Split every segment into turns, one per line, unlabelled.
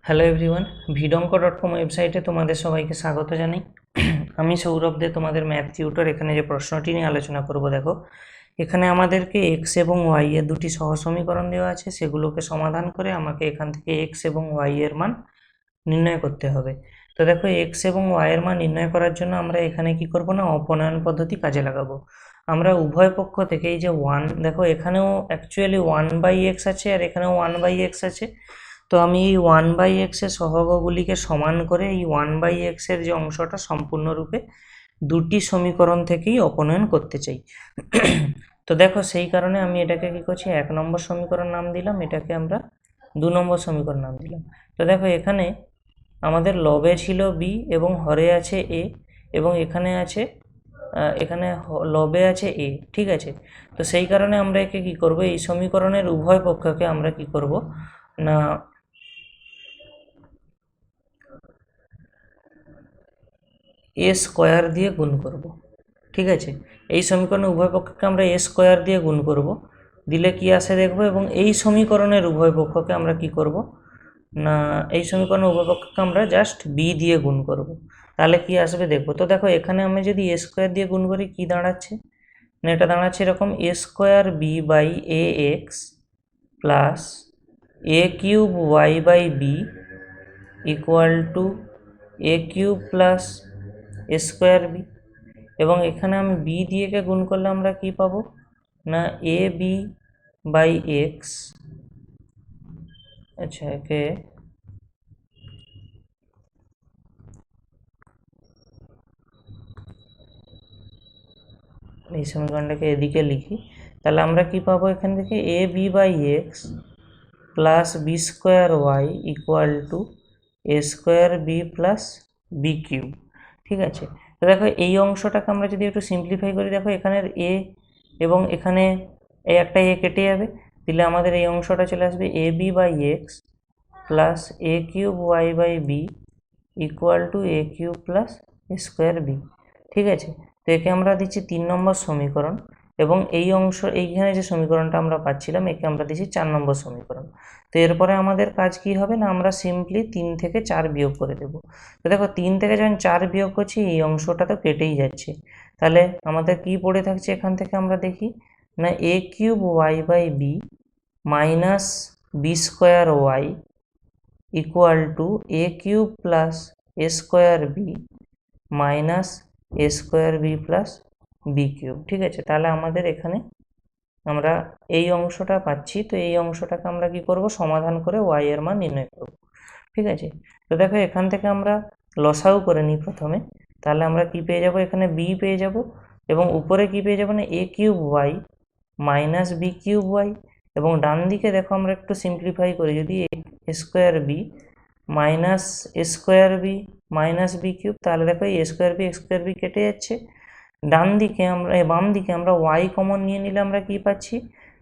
Hello everyone, vidonko.com ওয়েবসাইটে তোমাদের সবাইকে স্বাগত জানাই। আমি সৌরভ দে, তোমাদের ম্যাথ টিউটর। এখানে যে প্রশ্নটি নিয়ে আলোচনা করব, দেখো এখানে আমাদেরকে এক্স এবং ওয়াই এর দুটি সহসমীকরণ দেওয়া আছে, সেগুলোকে সমাধান করে আমাকে এখান থেকে এক্স এবং ওয়াই এর মান নির্ণয় করতে হবে। তো দেখো, এক্স এবং ওয়াই এর মান নির্ণয় করার জন্য আমরা এখানে কি করব না, অপনয়ন পদ্ধতি কাজে লাগাবো। আমরা উভয় পক্ষ থেকে এই যে ওয়ান, দেখো এখানেও অ্যাকচুয়ালি 1/x আছে আর এখানেও 1/x আছে। তো আমি এই 1/x এর সহগগুলিকে সমান করে এই 1/x এর যে অংশটা সম্পূর্ণরূপে দুটি সমীকরণ থেকেই অপনয়ন করতে চাই। তো দেখো, সেই কারণে আমি এটাকে কি করছি, 1 নম্বর সমীকরণ নাম দিলাম, এটাকে আমরা 2 নম্বর সমীকরণ নাম দিলাম। তো দেখো, এখানে আমাদের লবে ছিল বি এবং হরে আছে এ, এবং এখানে আছে লবে আছে এ, ঠিক আছে। তো সেই কারণে আমরা একে কি করব, এই সমীকরণের উভয় পক্ষকে আমরা কি করব না, এ স্কোয়ার দিয়ে গুণ করব, ঠিক আছে। এই সমীকরণে উভয় পক্ষকে আমরা এ স্কোয়ার দিয়ে গুণ করব, দিলে কি আসে দেখব। এবং এই সমীকরণের উভয় পক্ষকে আমরা কি করব না, এই সমীকরণের উভয় পক্ষকে আমরা জাস্ট বি দিয়ে গুণ করব, তাহলে কি আসবে দেখবো। তো দেখো, এখানে আমি যদি এ স্কোয়ার দিয়ে গুণ করি, কি দাঁড়াচ্ছে না, এটা দাঁড়াচ্ছে এরকম, A square B by A X plus A cube Y by B equal to A cube plus A square B. এবং এখানে আমি বি দিয়ে কে গুণ করলে আমরা কি পাবো না, এ বি বাই এক্স, আচ্ছা একে এই সমীকরণটাকে এদিকে লিখি, তাহলে আমরা কি পাবো এখান থেকে, A B by X plus B square Y equal to A square B plus B cube, ঠিক আছে। তো দেখো, এই অংশটাকে আমরা যদি একটু সিম্পলিফাই করি, দেখো এখানের এ এবং এখানে এই একটা এ কেটে যাবে, দিলে আমাদের এই অংশটা চলে আসবে A B by X plus A cube Y by B equal to A cube plus A square B, ঠিক আছে। তো একে আমরা দিচ্ছি 3 নম্বর সমীকরণ, এবং এই অংশ, এইখানে যে সমীকরণটা আমরা পাচ্ছিলাম, একে আমরা দিচ্ছি 4 নম্বর সমীকরণ। তো এরপরে আমাদের কাজ কি হবে না, আমরা সিম্পলি 3 থেকে 4 বিয়োগ করে দেব। তো দেখো, 3 থেকে যখন 4 বিয়োগ করছি, এই অংশটা তো কেটেই যাচ্ছে, তাহলে আমাদের কি পড়ে থাকছে এখান থেকে আমরা দেখি না, A cube Y by B minus B square Y equal to A cube plus A square B minus A square B plus B cube, ঠিক আছে। তাহলে আমাদের এখানে আমরা এই অংশটা পাচ্ছি। তো এই অংশটাকে আমরা কি করব, সমাধান করে ওয়াই এর মান নির্ণয় করব, ঠিক আছে। তো দেখো, এখান থেকে আমরা লসাউ করে নিই প্রথমে, তাহলে আমরা কি পেয়ে যাব, এখানে বি পেয়ে যাব, এবং উপরে কি পেয়ে যাব না, A cube Y minus B cube Y. এবং ডান দিকে দেখো, আমরা একটু সিম্পলিফাই করি, যদি A square B minus A square B minus B cube, তাহলে দেখো এই এ স্কোয়ার বি কেটে যাচ্ছে। ডান দিকে আমরা, বাম দিকে আমরা ওয়াই কমন নিয়ে নিলে আমরা কি পাচ্ছি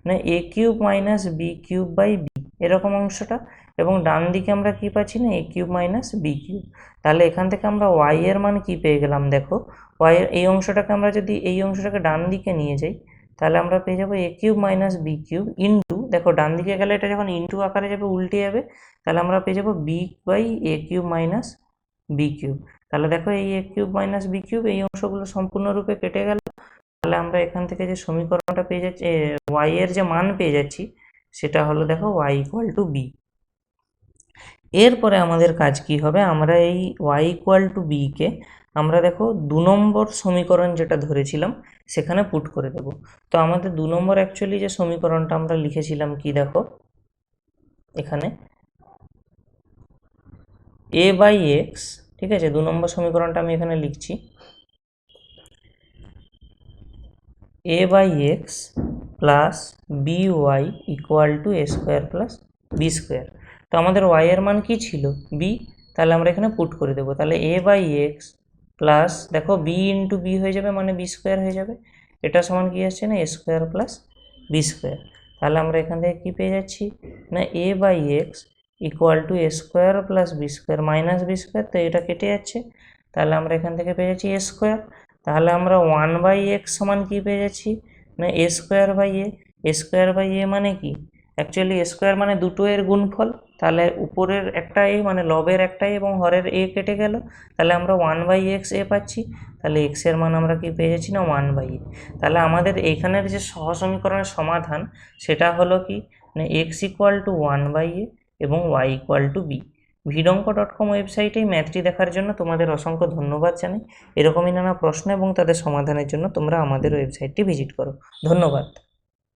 না, A cube minus B cube by B, এরকম অংশটা। এবং ডান দিকে আমরা কি পাচ্ছি না, A cube minus B cube. তাহলে এখান থেকে আমরা ওয়াই এর মান কি পেয়ে গেলাম, দেখো ওয়াই এর এই অংশটাকে আমরা যদি এই অংশটাকে ডান দিকে নিয়ে যাই, তাহলে আমরা পেয়ে যাবো A cube minus B cube into, দেখো ডান দিকে গেলে এটা যখন ইন্টু আকারে যাবে উল্টে যাবে, তাহলে আমরা পেয়ে যাবো B by A cube minus B cube. তাহলে দেখো, এই A cube minus B cube, এই অংশগুলো সম্পূর্ণরূপে কেটে গেল। তাহলে আমরা এখান থেকে যে সমীকরণটা পেয়ে যাচ্ছি, ওয়াই এর যে মান পেয়ে যাচ্ছি, সেটা হলো দেখো ওয়াই ইকুয়াল টু বি। এরপরে আমাদের কাজ কি হবে, আমরা এই ওয়াই ইকুয়াল টু বি কে আমরা দেখো 2 নম্বর সমীকরণ যেটা ধরেছিলাম সেখানে পুট করে দেব। তো আমাদের 2 নম্বর অ্যাকচুয়ালি যে সমীকরণটা আমরা লিখেছিলাম, কি দেখো এখানে এ বাই এক্স, ঠিক আছে। 2 নম্বর সমীকরণটা আমি এখানে লিখছি, A by X plus B Y equal to A square plus B square. তো আমাদের ওয়াই এর মান কি ছিল, বি, তাহলে আমরা এখানে পুট করে দেবো। তাহলে এ বাই এক্স প্লাস, দেখো বি ইন্টু বি হয়ে যাবে, মানে বি স্কোয়ার হয়ে যাবে, এটা সমান কি আসছে না, A square plus B square. তাহলে আমরা এখান থেকে কি পেয়ে যাচ্ছি না, A by X equal to A square plus B square minus B square, তো এটা কেটে যাচ্ছে, তাহলে আমরা এখান থেকে পেয়ে যাচ্ছি এ স্কোয়ার। তাহলে আমরা 1/x সমান কি পেয়ে যাচ্ছি না, A square by A. A square by A মানে কি, অ্যাকচুয়ালি এ স্কোয়ার মানে দুটো এর গুণফল, তাহলে উপরের একটা এ মানে লবের একটা এ এবং হরের এ কেটে গেল, তাহলে আমরা 1/x এ পাচ্ছি। তাহলে x এর মান আমরা কি পেয়ে যাচ্ছি না 1/a। তাহলে আমাদের এইখানের যে সহসমীকরণের সমাধান সেটা হলো কি মানে x ইকুয়াল টু 1/a এবং y equal to b। vidonko.com ওয়েবসাইটে এই ম্যাথটি দেখার জন্য তোমাদের অসংখ্য ধন্যবাদ জানাই। এরকমই নানা প্রশ্ন এবং তাদের সমাধানের জন্য তোমরা আমাদের ওয়েবসাইটটি ভিজিট করো। ধন্যবাদ।